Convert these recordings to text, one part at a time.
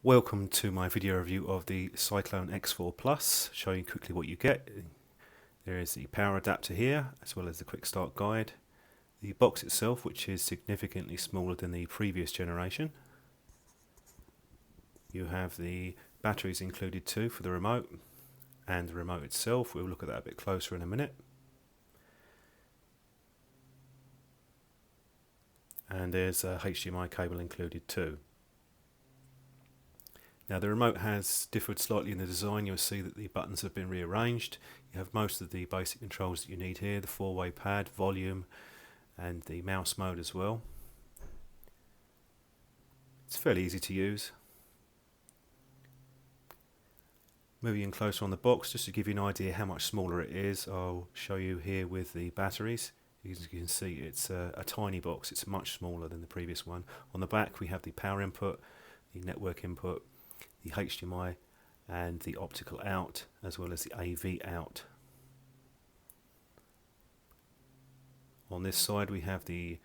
Welcome to my video review of the Cyclone X4 Plus, showing quickly what you get. There is the power adapter here, as well as the quick start guide. The box itself, which is significantly smaller than the previous generation. You have the batteries included too for the remote, and the remote itself. We'll look at that a bit closer in a minute. And there's a HDMI cable included too. Now the remote has differed slightly in the design. You'll see that the buttons have been rearranged. You have most of the basic controls that you need here, the 4-way pad, volume, and the mouse mode as well. It's fairly easy to use. Moving in closer on the box, just to give you an idea how much smaller it is, I'll show you here with the batteries. As you can see, it's a tiny box. It's much smaller than the previous one. On the back we have the power input, the network input, the HDMI and the optical out, as well as the AV out. On this side we have the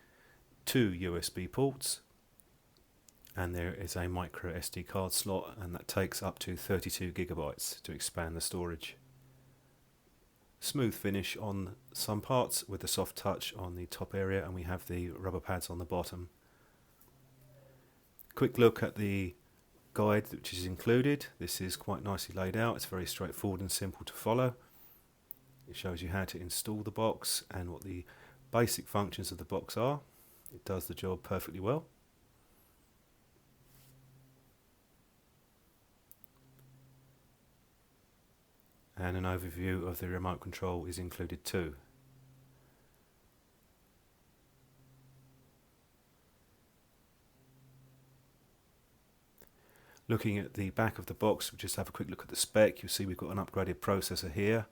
2 USB ports, and there is a micro SD card slot, and that takes up to 32 gigabytes to expand the storage. Smooth finish on some parts with a soft touch on the top area, and we have the rubber pads on the bottom. Quick look at the guide which is included. This is quite nicely laid out. It's very straightforward and simple to follow. It shows you how to install the box and what the basic functions of the box are. It does the job perfectly well. And an overview of the remote control is included too. Looking at the back of the box, we'll just have a quick look at the spec. You'll see we've got an upgraded processor here,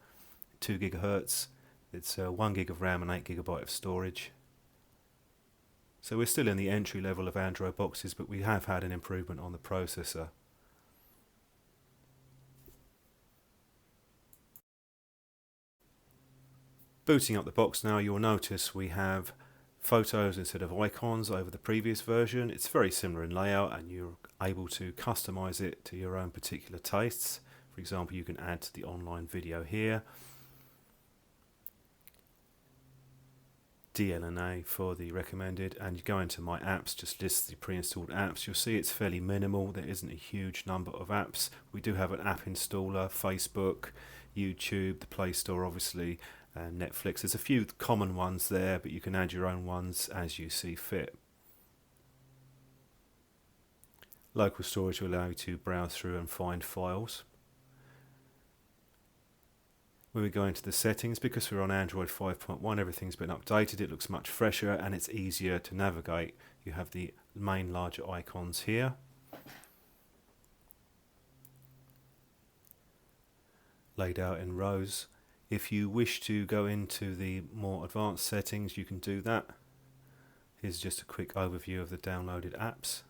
2 GHz. It's 1 gig of RAM and 8 GB of storage. So we're still in the entry level of Android boxes, but we have had an improvement on the processor. Booting up the box now, you'll notice we have photos instead of icons over the previous version. It's very similar in layout, and you're able to customize it to your own particular tastes. For example, you can add to the online video here, DLNA for the recommended, and you go into my apps, just list the pre-installed apps. You'll see it's fairly minimal. There isn't a huge number of apps. We do have an app installer, Facebook, YouTube, the Play Store obviously, and Netflix. There's a few common ones there, but you can add your own ones as you see fit. Local storage will allow you to browse through and find files. When we go into the settings, because we're on Android 5.1, everything's been updated. It looks much fresher and it's easier to navigate. You have the main larger icons here. Laid out in rows. If you wish to go into the more advanced settings, you can do that. Here's just a quick overview of the downloaded apps.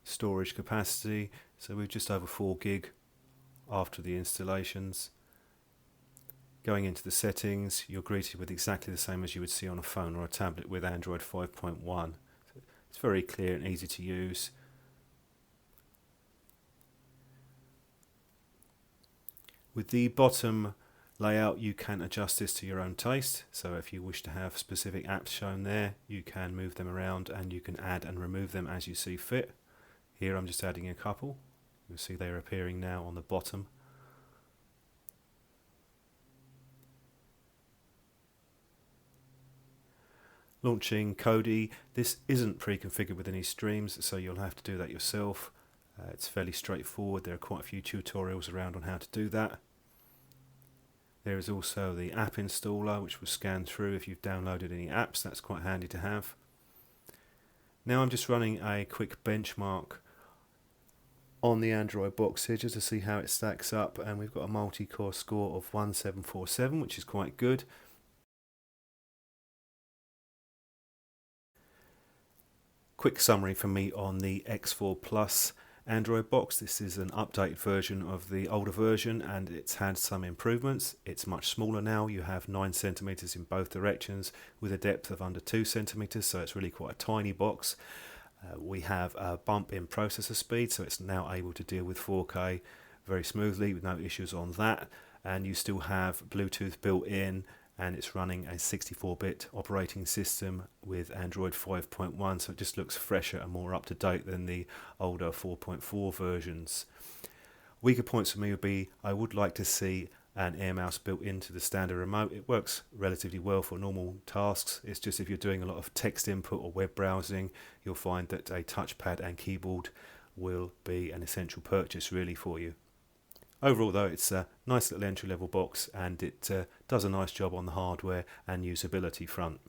Storage capacity, so we're just over 4 gig after the installations. Going into the settings, you're greeted with exactly the same as you would see on a phone or a tablet with Android 5.1. It's very clear and easy to use. With the bottom layout, you can adjust this to your own taste. So if you wish to have specific apps shown there, you can move them around and you can add and remove them as you see fit. Here I'm just adding a couple. You'll see they're appearing now on the bottom. Launching Kodi. This isn't pre-configured with any streams, so you'll have to do that yourself. It's fairly straightforward. There are quite a few tutorials around on how to do that. There is also the app installer, which will scan through if you've downloaded any apps. That's quite handy to have. Now I'm just running a quick benchmark on the Android box here just to see how it stacks up, and we've got a multi-core score of 1747, which is quite good. Quick summary from me on the X4 Plus. Android box. This is an updated version of the older version, and it's had some improvements. It's much smaller now. You have 9 centimeters in both directions with a depth of under 2 centimeters, so it's really quite a tiny box. We have a bump in processor speed, so it's now able to deal with 4K very smoothly with no issues on that. And you still have Bluetooth built in, and it's running a 64-bit operating system with Android 5.1, so it just looks fresher and more up to date than the older 4.4 versions. Weaker points for me would be I would like to see an Air Mouse built into the standard remote. It works relatively well for normal tasks. It's just if you're doing a lot of text input or web browsing, you'll find that a touchpad and keyboard will be an essential purchase really for you. Overall though, it's a nice little entry level box, and it does a nice job on the hardware and usability front.